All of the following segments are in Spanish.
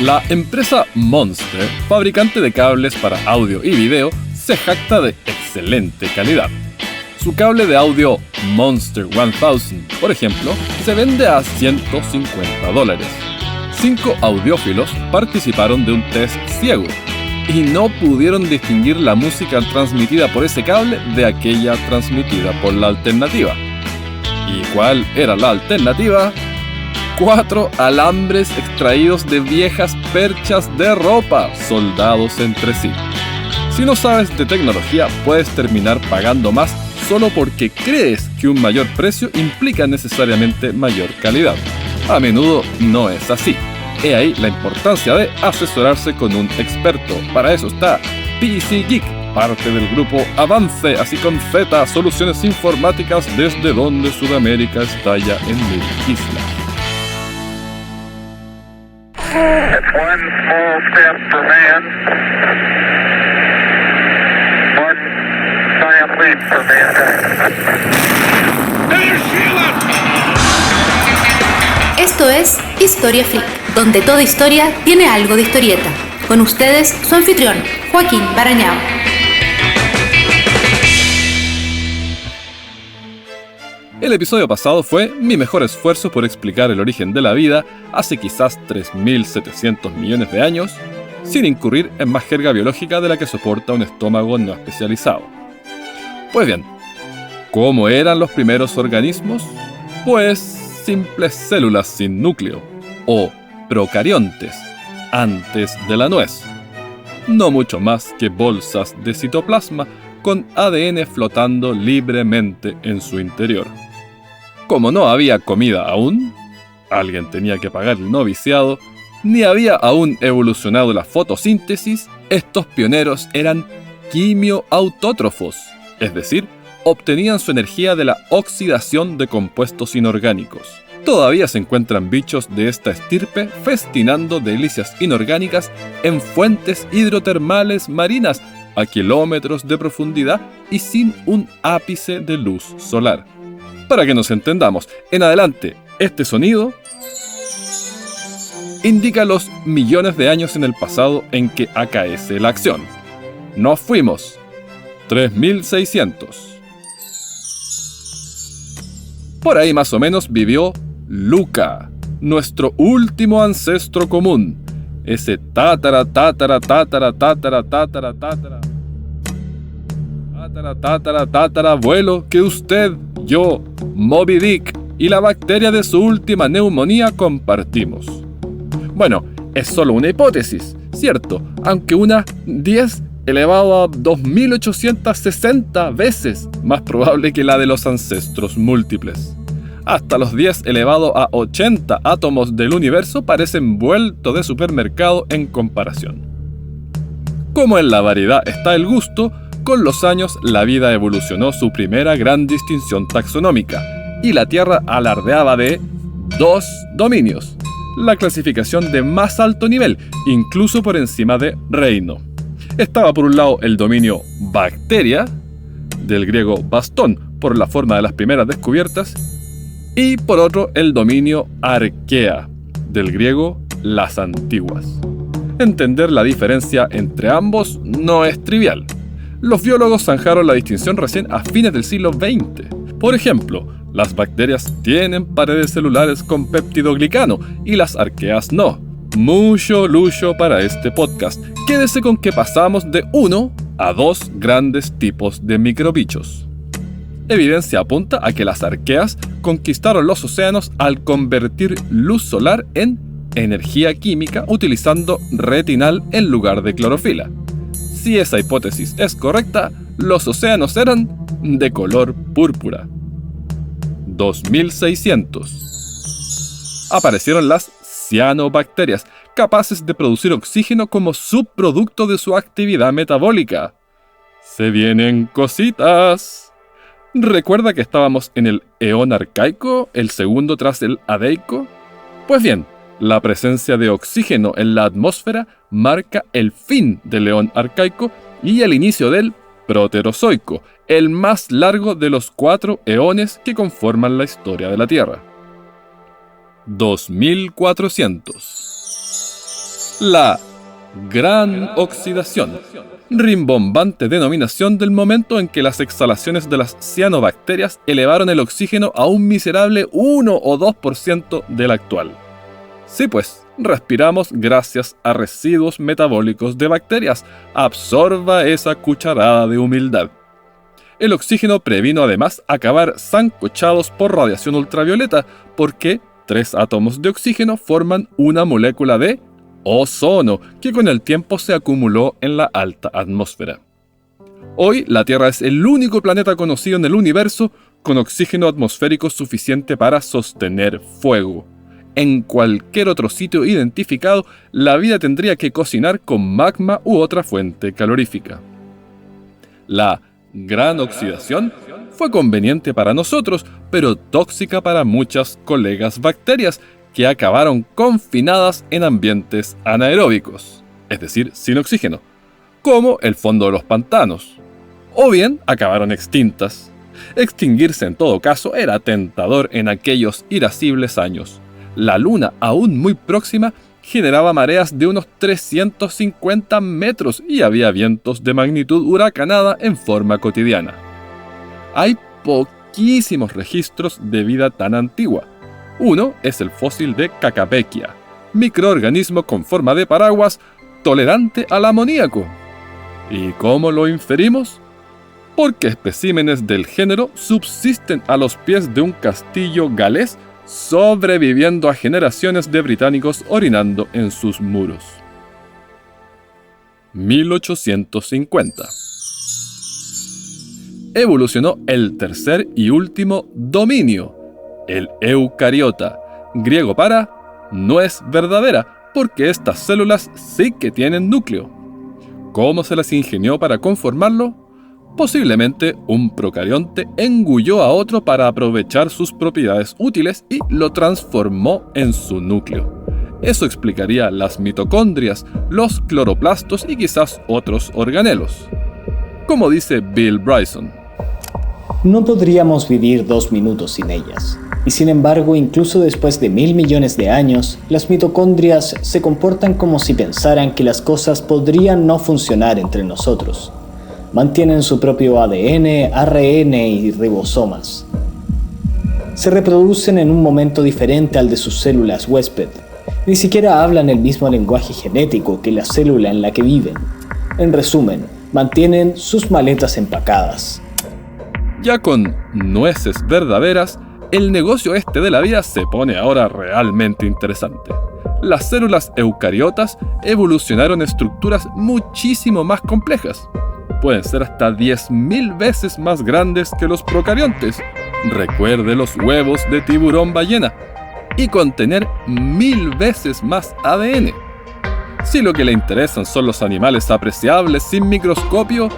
La empresa Monster, fabricante de cables para audio y video, se jacta de excelente calidad. Su cable de audio Monster 1000, por ejemplo, se vende a $150. 5 audiófilos participaron de un test ciego y no pudieron distinguir la música transmitida por ese cable de aquella transmitida por la alternativa. ¿Y cuál era la alternativa? 4 alambres extraídos de viejas perchas de ropa soldados entre sí. Si no sabes de tecnología, puedes terminar pagando más solo porque crees que un mayor precio implica necesariamente mayor calidad. A menudo no es así. He ahí la importancia de asesorarse con un experto. Para eso está PC Geek, parte del grupo Avance, así con Z, soluciones informáticas desde donde Sudamérica estalla en 1000 islas. It's one small step for man, one giant leap for mankind. Esto es Historia Freak, donde toda historia tiene algo de historieta. Con ustedes, su anfitrión, Joaquín Barañao. El episodio pasado fue mi mejor esfuerzo por explicar el origen de la vida hace quizás 3.700 millones de años, sin incurrir en más jerga biológica de la que soporta un estómago no especializado. Pues bien, ¿cómo eran los primeros organismos? Pues simples células sin núcleo, o procariontes, antes de la nuez. No mucho más que bolsas de citoplasma con ADN flotando libremente en su interior. Como no había comida aún, alguien tenía que pagar el noviciado, ni había aún evolucionado la fotosíntesis, estos pioneros eran quimioautótrofos, es decir, obtenían su energía de la oxidación de compuestos inorgánicos. Todavía se encuentran bichos de esta estirpe festinando delicias inorgánicas en fuentes hidrotermales marinas a kilómetros de profundidad y sin un ápice de luz solar. Para que nos entendamos, en adelante, este sonido indica los millones de años en el pasado en que acaece la acción. Nos fuimos 3600. Por ahí más o menos vivió Luca, nuestro último ancestro común, ese tatara abuelo que usted, yo, Moby Dick y la bacteria de su última neumonía compartimos. Bueno, es solo una hipótesis, cierto, aunque una 10 elevado a 2860 veces más probable que la de los ancestros múltiples. Hasta los 10 elevado a 80 átomos del universo parecen vuelto de supermercado en comparación. Como en la variedad está el gusto, con los años la vida evolucionó su primera gran distinción taxonómica, y la Tierra alardeaba de 2 dominios, la clasificación de más alto nivel, incluso por encima de reino. Estaba por un lado el dominio bacteria, del griego bastón, por la forma de las primeras descubiertas, y por otro el dominio arquea, del griego las antiguas. Entender la diferencia entre ambos no es trivial. Los biólogos zanjaron la distinción recién a fines del siglo XX. Por ejemplo, las bacterias tienen paredes celulares con peptidoglicano y las arqueas no. Mucho lucho para este podcast. Quédese con que pasamos de 1 a 2 grandes tipos de microbichos. Evidencia apunta a que las arqueas conquistaron los océanos al convertir luz solar en energía química utilizando retinal en lugar de clorofila. Si esa hipótesis es correcta, los océanos eran de color púrpura. 2600. Aparecieron las cianobacterias, capaces de producir oxígeno como subproducto de su actividad metabólica. ¡Se vienen cositas! ¿Recuerda que estábamos en el eón arcaico, el segundo tras el adeico? Pues bien, la presencia de oxígeno en la atmósfera marca el fin del eón arcaico y el inicio del proterozoico, el más largo de los 4 eones que conforman la historia de la Tierra. 2400. La gran oxidación, rimbombante denominación del momento en que las exhalaciones de las cianobacterias elevaron el oxígeno a un miserable 1 o 2% del actual. Sí pues, respiramos gracias a residuos metabólicos de bacterias. Absorba esa cucharada de humildad. El oxígeno previno además acabar sancochados por radiación ultravioleta, porque 3 átomos de oxígeno forman una molécula de ozono, que con el tiempo se acumuló en la alta atmósfera. Hoy, la Tierra es el único planeta conocido en el universo con oxígeno atmosférico suficiente para sostener fuego. En cualquier otro sitio identificado, la vida tendría que cocinar con magma u otra fuente calorífica. La gran oxidación fue conveniente para nosotros, pero tóxica para muchas colegas bacterias que acabaron confinadas en ambientes anaeróbicos, es decir, sin oxígeno, como el fondo de los pantanos, o bien acabaron extintas. Extinguirse en todo caso era tentador en aquellos irascibles años. La luna, aún muy próxima, generaba mareas de unos 350 metros y había vientos de magnitud huracanada en forma cotidiana. Hay poquísimos registros de vida tan antigua. Uno es el fósil de Kakapechia, microorganismo con forma de paraguas tolerante al amoníaco. ¿Y cómo lo inferimos? Porque especímenes del género subsisten a los pies de un castillo galés, sobreviviendo a generaciones de británicos orinando en sus muros. 1850. Evolucionó el tercer y último dominio, el eucariota, griego para no es verdadera, porque estas células sí que tienen núcleo. ¿Cómo se las ingenió para conformarlo? Posiblemente un procarionte engulló a otro para aprovechar sus propiedades útiles y lo transformó en su núcleo. Eso explicaría las mitocondrias, los cloroplastos y quizás otros organelos. Como dice Bill Bryson: no podríamos vivir 2 minutos sin ellas. Y sin embargo, incluso después de 1000 millones de años, las mitocondrias se comportan como si pensaran que las cosas podrían no funcionar entre nosotros. Mantienen su propio ADN, ARN y ribosomas. Se reproducen en un momento diferente al de sus células huésped. Ni siquiera hablan el mismo lenguaje genético que la célula en la que viven. En resumen, mantienen sus maletas empacadas. Ya con nueces verdaderas, el negocio este de la vida se pone ahora realmente interesante. Las células eucariotas evolucionaron estructuras muchísimo más complejas. Pueden ser hasta 10.000 veces más grandes que los procariontes. Recuerde los huevos de tiburón ballena. Y contener 1000 veces más ADN. Si lo que le interesan son los animales apreciables sin microscopio,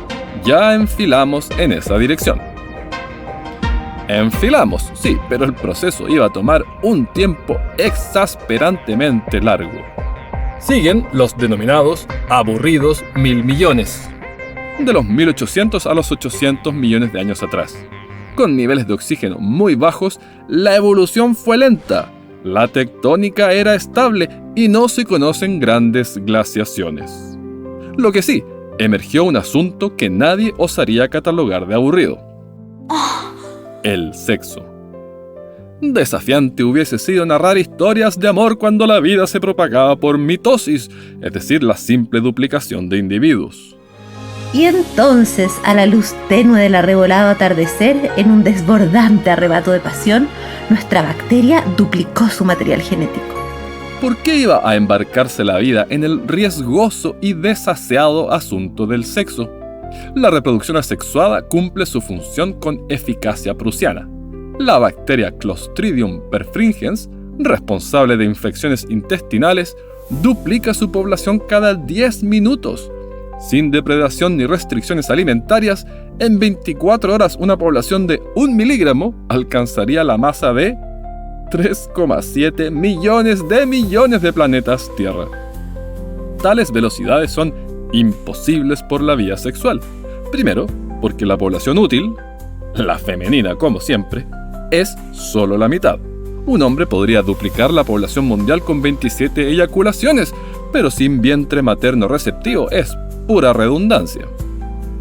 ya enfilamos en esa dirección. Enfilamos, sí, pero el proceso iba a tomar un tiempo exasperantemente largo. Siguen los denominados aburridos 1000 millones. De los 1800 a los 800 millones de años atrás. Con niveles de oxígeno muy bajos, la evolución fue lenta, la tectónica era estable y no se conocen grandes glaciaciones. Lo que sí, emergió un asunto que nadie osaría catalogar de aburrido: el sexo. Desafiante hubiese sido narrar historias de amor cuando la vida se propagaba por mitosis, es decir, la simple duplicación de individuos. Y entonces, a la luz tenue del arrebolado atardecer, en un desbordante arrebato de pasión, nuestra bacteria duplicó su material genético. ¿Por qué iba a embarcarse la vida en el riesgoso y desaseado asunto del sexo? La reproducción asexuada cumple su función con eficacia prusiana. La bacteria Clostridium perfringens, responsable de infecciones intestinales, duplica su población cada 10 minutos. Sin depredación ni restricciones alimentarias, en 24 horas una población de 1 miligramo alcanzaría la masa de 3,7 millones de planetas Tierra. Tales velocidades son imposibles por la vía sexual. Primero, porque la población útil, la femenina como siempre, es solo la mitad. Un hombre podría duplicar la población mundial con 27 eyaculaciones, pero sin vientre materno receptivo es pura redundancia.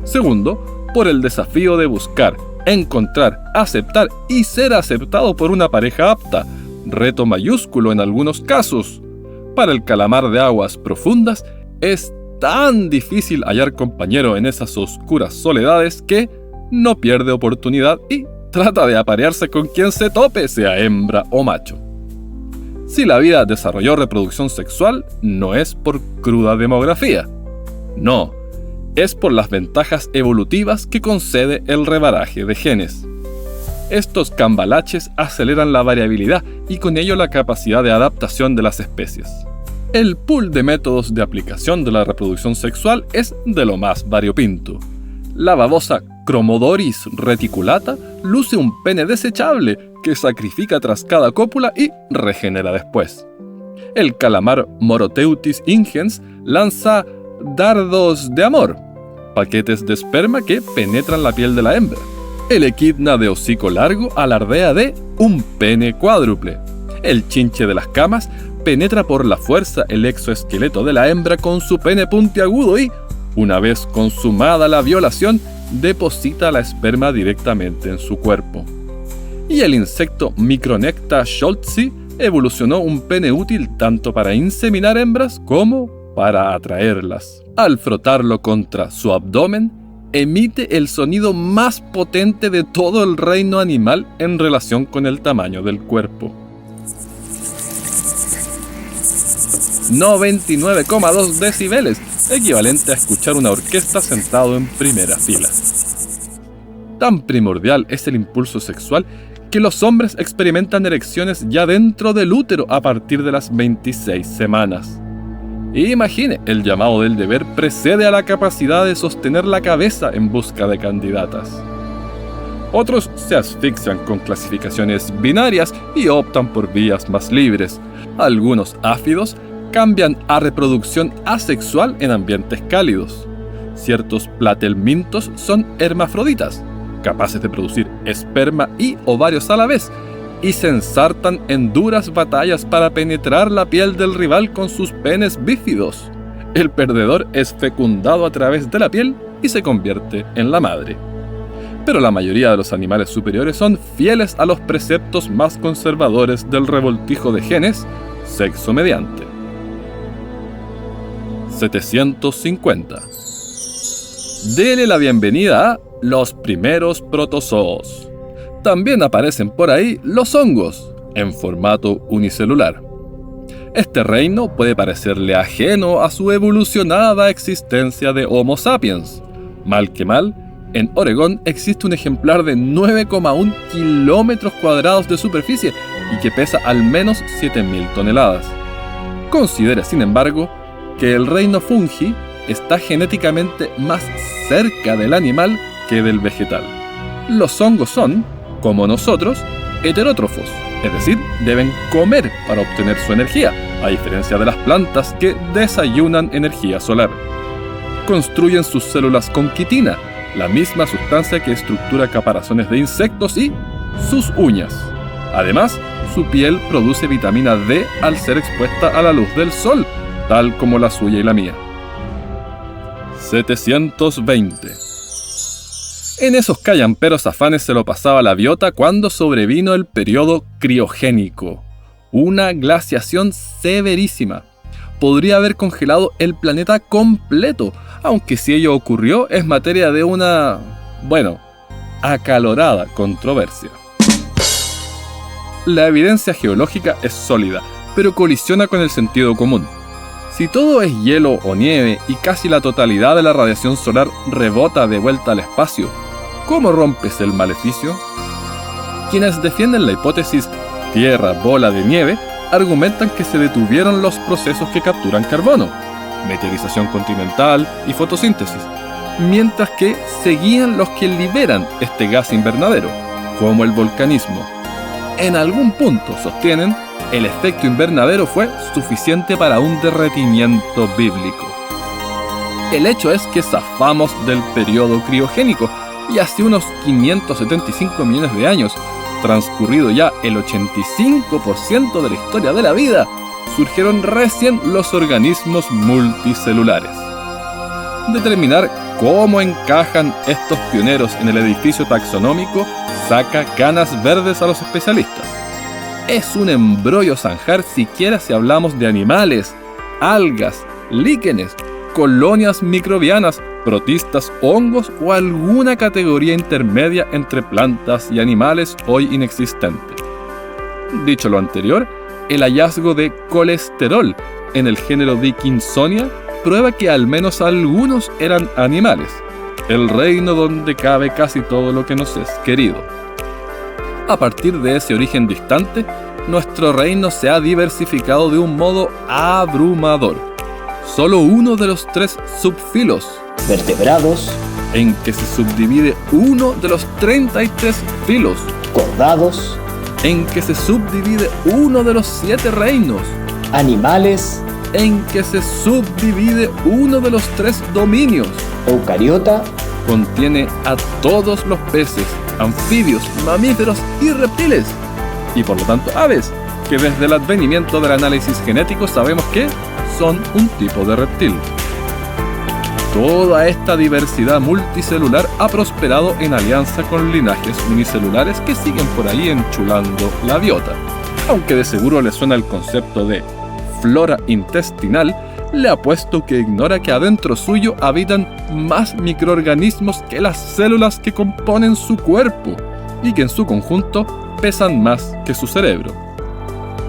Segundo, por el desafío de buscar, encontrar, aceptar y ser aceptado por una pareja apta, reto mayúsculo en algunos casos. Para el calamar de aguas profundas es tan difícil hallar compañero en esas oscuras soledades que no pierde oportunidad y trata de aparearse con quien se tope, sea hembra o macho. Si la vida desarrolló reproducción sexual, no es por cruda demografía. No, es por las ventajas evolutivas que concede el rebaraje de genes. Estos cambalaches aceleran la variabilidad y con ello la capacidad de adaptación de las especies. El pool de métodos de aplicación de la reproducción sexual es de lo más variopinto. La babosa Chromodoris reticulata luce un pene desechable que sacrifica tras cada cópula y regenera después. El calamar Moroteutis ingens lanza dardos de amor, paquetes de esperma que penetran la piel de la hembra. El equidna de hocico largo alardea de un pene cuádruple. El chinche de las camas penetra por la fuerza el exoesqueleto de la hembra con su pene puntiagudo y, una vez consumada la violación, deposita la esperma directamente en su cuerpo. Y el insecto Micronecta scholzi evolucionó un pene útil tanto para inseminar hembras como para atraerlas. Al frotarlo contra su abdomen, emite el sonido más potente de todo el reino animal en relación con el tamaño del cuerpo. 99,2 decibeles, equivalente a escuchar una orquesta sentado en primera fila. Tan primordial es el impulso sexual que los hombres experimentan erecciones ya dentro del útero a partir de las 26 semanas. Imagine, el llamado del deber precede a la capacidad de sostener la cabeza en busca de candidatas. Otros se asfixian con clasificaciones binarias y optan por vías más libres. Algunos áfidos cambian a reproducción asexual en ambientes cálidos. Ciertos platelmintos son hermafroditas, capaces de producir esperma y ovarios a la vez, y se ensartan en duras batallas para penetrar la piel del rival con sus penes bífidos. El perdedor es fecundado a través de la piel y se convierte en la madre. Pero la mayoría de los animales superiores son fieles a los preceptos más conservadores del revoltijo de genes, sexo mediante. 750. Dele la bienvenida a los primeros protozoos. También aparecen por ahí los hongos, en formato unicelular. Este reino puede parecerle ajeno a su evolucionada existencia de Homo sapiens. Mal que mal, en Oregón existe un ejemplar de 9,1 kilómetros cuadrados de superficie y que pesa al menos 7.000 toneladas. Considere, sin embargo, que el reino fungi está genéticamente más cerca del animal que del vegetal. Los hongos son, como nosotros, heterótrofos, es decir, deben comer para obtener su energía, a diferencia de las plantas que desayunan energía solar. Construyen sus células con quitina, la misma sustancia que estructura caparazones de insectos, y sus uñas. Además, su piel produce vitamina D al ser expuesta a la luz del sol, tal como la suya y la mía. 720. En esos callamperos afanes se lo pasaba la biota cuando sobrevino el periodo criogénico, una glaciación severísima. Podría haber congelado el planeta completo, aunque si ello ocurrió es materia de una, acalorada controversia. La evidencia geológica es sólida, pero colisiona con el sentido común. Si todo es hielo o nieve y casi la totalidad de la radiación solar rebota de vuelta al espacio, ¿cómo rompes el maleficio? Quienes defienden la hipótesis Tierra bola de nieve argumentan que se detuvieron los procesos que capturan carbono, meteorización continental y fotosíntesis, mientras que seguían los que liberan este gas invernadero, como el volcanismo. En algún punto, sostienen, el efecto invernadero fue suficiente para un derretimiento bíblico. El hecho es que zafamos del periodo criogénico y hace unos 575 millones de años, transcurrido ya el 85% de la historia de la vida, surgieron recién los organismos multicelulares. Determinar cómo encajan estos pioneros en el edificio taxonómico saca canas verdes a los especialistas. Es un embrollo zanjar siquiera si hablamos de animales, algas, líquenes, colonias microbianas, protistas, hongos o alguna categoría intermedia entre plantas y animales hoy inexistente. Dicho lo anterior, el hallazgo de colesterol en el género Dickinsonia prueba que al menos algunos eran animales, el reino donde cabe casi todo lo que nos es querido. A partir de ese origen distante, nuestro reino se ha diversificado de un modo abrumador. Solo uno de los 3 subfilos vertebrados, en que se subdivide uno de los 33 filos, cordados, en que se subdivide uno de los 7 reinos, animales, en que se subdivide uno de los 3 dominios, eucariota, contiene a todos los peces, anfibios, mamíferos y reptiles, y por lo tanto aves, que desde el advenimiento del análisis genético sabemos que son un tipo de reptil. Toda esta diversidad multicelular ha prosperado en alianza con linajes unicelulares que siguen por ahí enchulando la biota. Aunque de seguro le suena el concepto de flora intestinal, le apuesto que ignora que adentro suyo habitan más microorganismos que las células que componen su cuerpo y que en su conjunto pesan más que su cerebro.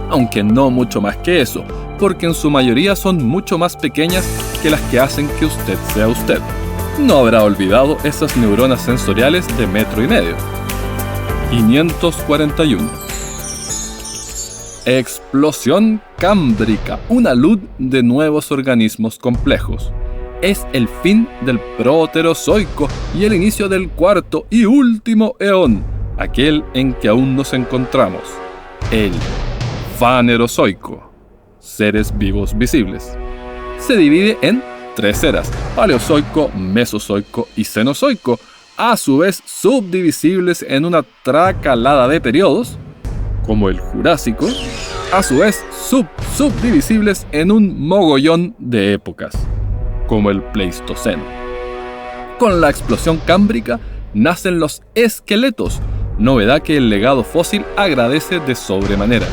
Aunque no mucho más que eso, porque en su mayoría son mucho más pequeñas que las que hacen que usted sea usted. No habrá olvidado esas neuronas sensoriales de 1,5 metros. 541. Explosión cámbrica, una luz de nuevos organismos complejos. Es el fin del Proterozoico y el inicio del cuarto y último eón, aquel en que aún nos encontramos, el Fanerozoico, seres vivos visibles. Se divide en 3 eras, Paleozoico, Mesozoico y Cenozoico, a su vez subdivisibles en una tracalada de periodos, como el Jurásico, a su vez subdivisibles en un mogollón de épocas, como el Pleistoceno. Con la explosión cámbrica nacen los esqueletos, novedad que el legado fósil agradece de sobremanera.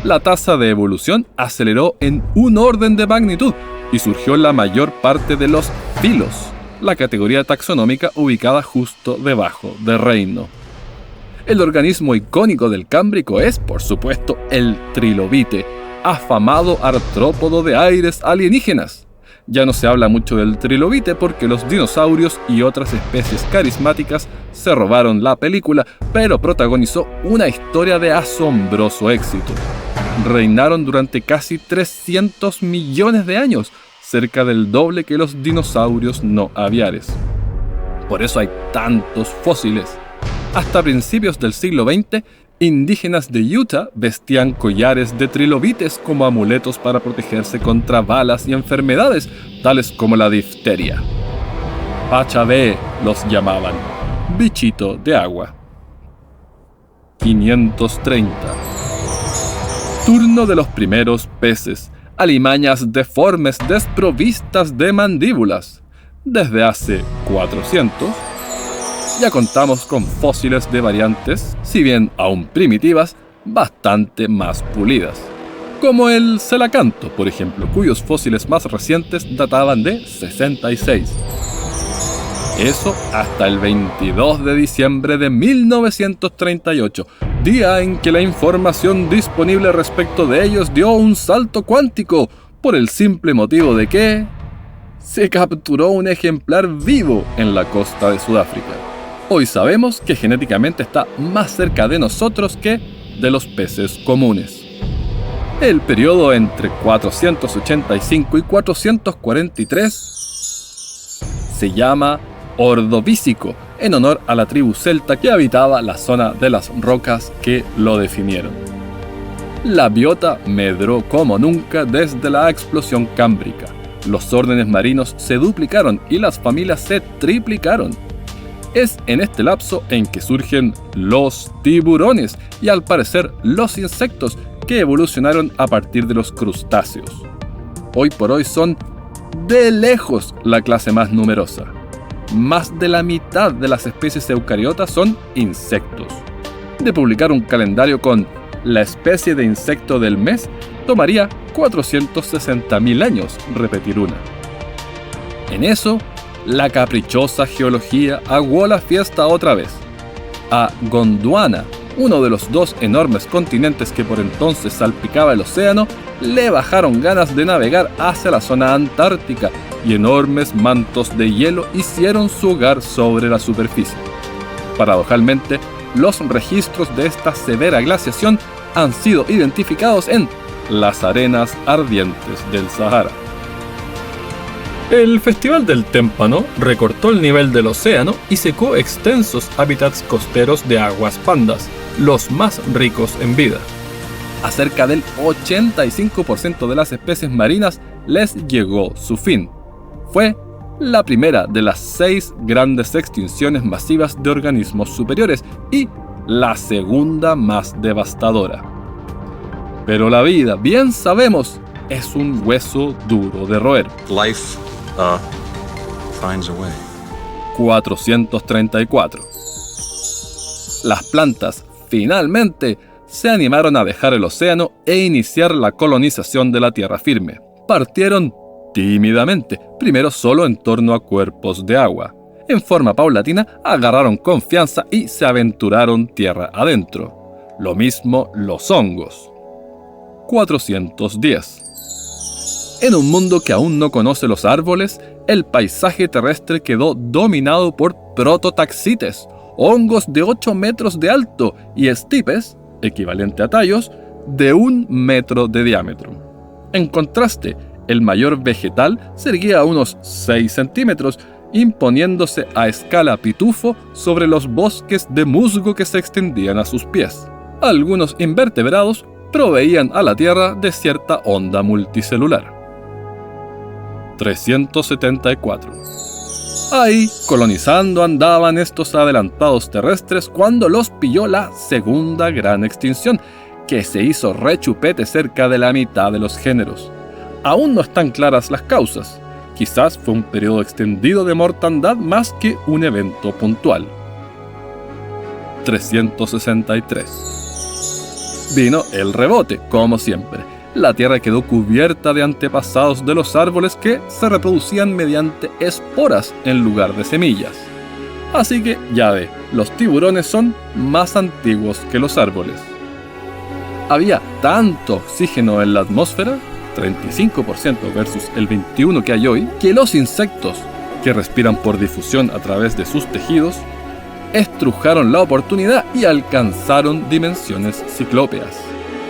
La tasa de evolución aceleró en un orden de magnitud y surgió la mayor parte de los filos, la categoría taxonómica ubicada justo debajo de reino. El organismo icónico del Cámbrico es, por supuesto, el trilobite, afamado artrópodo de aires alienígenas. Ya no se habla mucho del trilobite porque los dinosaurios y otras especies carismáticas se robaron la película, pero protagonizó una historia de asombroso éxito. Reinaron durante casi 300 millones de años, cerca del doble que los dinosaurios no aviares. Por eso hay tantos fósiles. Hasta principios del siglo XX, indígenas de Utah vestían collares de trilobites como amuletos para protegerse contra balas y enfermedades, tales como la difteria. Pachabé los llamaban, bichito de agua. 530. Turno de los primeros peces, alimañas deformes desprovistas de mandíbulas. Desde hace 400, ya contamos con fósiles de variantes, si bien aún primitivas, bastante más pulidas. Como el celacanto, por ejemplo, cuyos fósiles más recientes databan de 66. Eso hasta el 22 de diciembre de 1938, día en que la información disponible respecto de ellos dio un salto cuántico, por el simple motivo de que se capturó un ejemplar vivo en la costa de Sudáfrica. Hoy sabemos que genéticamente está más cerca de nosotros que de los peces comunes. El periodo entre 485 y 443 se llama Ordovícico, en honor a la tribu celta que habitaba la zona de las rocas que lo definieron. La biota medró como nunca desde la explosión cámbrica. Los órdenes marinos se duplicaron y las familias se triplicaron. Es en este lapso en que surgen los tiburones y al parecer los insectos que evolucionaron a partir de los crustáceos. Hoy por hoy son de lejos la clase más numerosa. Más de la mitad de las especies eucariotas son insectos. De publicar un calendario con la especie de insecto del mes, tomaría 460.000 años repetir una. En eso, la caprichosa geología aguó la fiesta otra vez. A Gondwana, uno de los dos enormes continentes que por entonces salpicaba el océano, le bajaron ganas de navegar hacia la zona antártica y enormes mantos de hielo hicieron su hogar sobre la superficie. Paradojalmente, los registros de esta severa glaciación han sido identificados en las arenas ardientes del Sahara. El Festival del Témpano recortó el nivel del océano y secó extensos hábitats costeros de aguas pandas, los más ricos en vida. A cerca del 85% de las especies marinas les llegó su fin. Fue la primera de las 6 grandes extinciones masivas de organismos superiores y la segunda más devastadora. Pero la vida, bien sabemos, es un hueso duro de roer. Life finds a way. 434. Las plantas, finalmente, se animaron a dejar el océano e iniciar la colonización de la tierra firme. Partieron tímidamente, primero solo en torno a cuerpos de agua. En forma paulatina, agarraron confianza y se aventuraron tierra adentro. Lo mismo los hongos. 410. En un mundo que aún no conoce los árboles, el paisaje terrestre quedó dominado por prototaxites, hongos de 8 metros de alto y estipes, equivalente a tallos, de 1 metro de diámetro. En contraste, el mayor vegetal se erguía a unos 6 centímetros, imponiéndose a escala pitufo sobre los bosques de musgo que se extendían a sus pies. Algunos invertebrados proveían a la Tierra de cierta onda multicelular. 374. Ahí, colonizando andaban estos adelantados terrestres cuando los pilló la segunda gran extinción, que se hizo rechupete cerca de la mitad de los géneros. Aún no están claras las causas. Quizás fue un periodo extendido de mortandad más que un evento puntual. 363. Vino el rebote, como siempre. La tierra quedó cubierta de antepasados de los árboles que se reproducían mediante esporas en lugar de semillas. Así que, ya ve, los tiburones son más antiguos que los árboles. Había tanto oxígeno en la atmósfera, 35% versus el 21% que hay hoy, que los insectos, que respiran por difusión a través de sus tejidos, estrujaron la oportunidad y alcanzaron dimensiones ciclópeas.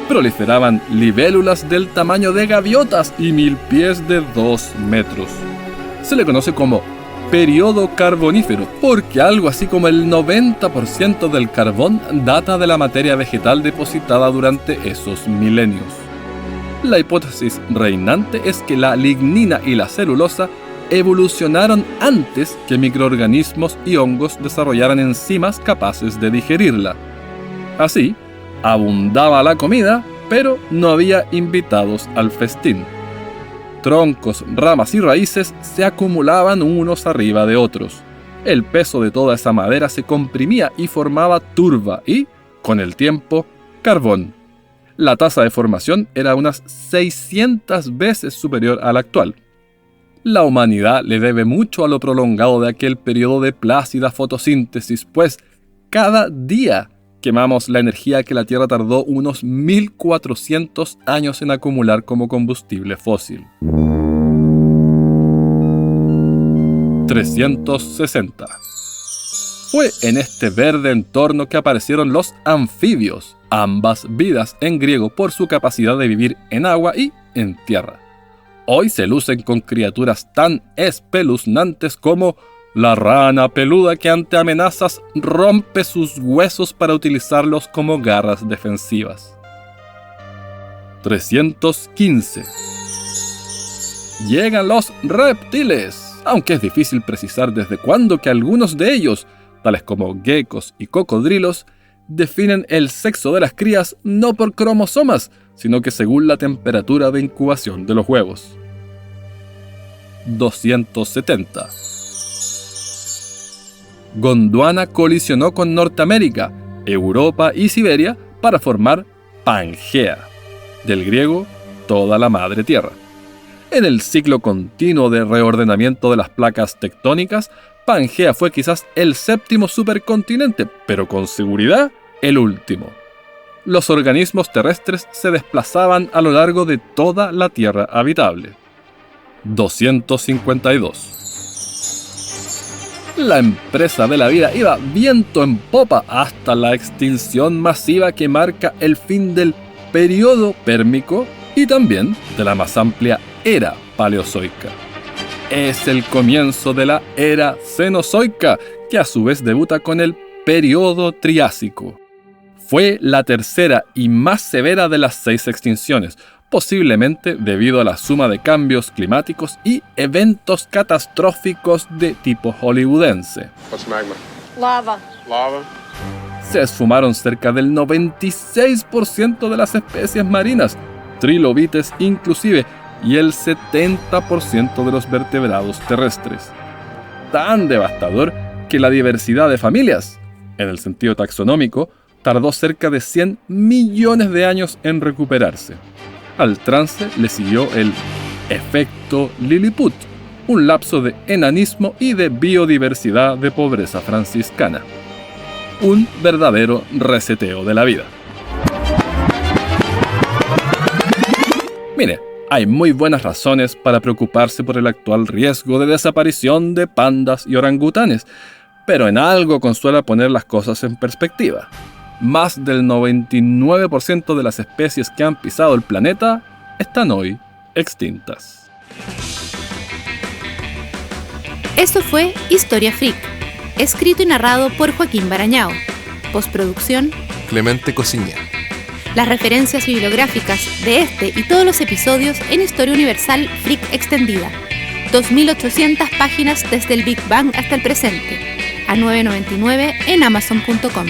Proliferaban libélulas del tamaño de gaviotas y milpies de 2 metros. Se le conoce como periodo carbonífero, porque algo así como el 90% del carbón data de la materia vegetal depositada durante esos milenios. La hipótesis reinante es que la lignina y la celulosa evolucionaron antes que microorganismos y hongos desarrollaran enzimas capaces de digerirla. Así, abundaba la comida, pero no había invitados al festín. Troncos, ramas y raíces se acumulaban unos arriba de otros. El peso de toda esa madera se comprimía y formaba turba y, con el tiempo, carbón. La tasa de formación era unas 600 veces superior a la actual. La humanidad le debe mucho a lo prolongado de aquel periodo de plácida fotosíntesis, pues cada día quemamos la energía que la Tierra tardó unos 1400 años en acumular como combustible fósil. 360. Fue en este verde entorno que aparecieron los anfibios, ambas vidas en griego por su capacidad de vivir en agua y en tierra. Hoy se lucen con criaturas tan espeluznantes como la rana peluda que ante amenazas rompe sus huesos para utilizarlos como garras defensivas. 315. Llegan los reptiles, aunque es difícil precisar desde cuándo que algunos de ellos, tales como geckos y cocodrilos, definen el sexo de las crías no por cromosomas, sino que según la temperatura de incubación de los huevos. 270. Gondwana colisionó con Norteamérica, Europa y Siberia para formar Pangea, del griego toda la madre tierra. En el ciclo continuo de reordenamiento de las placas tectónicas, Pangea fue quizás el séptimo supercontinente, pero con seguridad el último. Los organismos terrestres se desplazaban a lo largo de toda la Tierra habitable. 252. La empresa de la vida iba viento en popa hasta la extinción masiva que marca el fin del periodo pérmico y también de la más amplia era paleozoica. Es el comienzo de la era cenozoica, que a su vez debuta con el periodo triásico. Fue la tercera y más severa de las 6 extinciones, posiblemente debido a la suma de cambios climáticos y eventos catastróficos de tipo hollywoodense. What's magma? Lava. Lava? Se esfumaron cerca del 96% de las especies marinas, trilobites inclusive, y el 70% de los vertebrados terrestres. Tan devastador que la diversidad de familias, en el sentido taxonómico, tardó cerca de 100 millones de años en recuperarse. Al trance le siguió el efecto Lilliput, un lapso de enanismo y de biodiversidad de pobreza franciscana. Un verdadero reseteo de la vida. Mire, hay muy buenas razones para preocuparse por el actual riesgo de desaparición de pandas y orangutanes, pero en algo consuela poner las cosas en perspectiva. Más del 99% de las especies que han pisado el planeta están hoy extintas. Esto fue Historia Freak, escrito y narrado por Joaquín Barañao. Postproducción, Clemente Cosiña. Las referencias bibliográficas de este y todos los episodios en Historia Universal Freak Extendida. 2.800 páginas desde el Big Bang hasta el presente. A $9.99 en Amazon.com.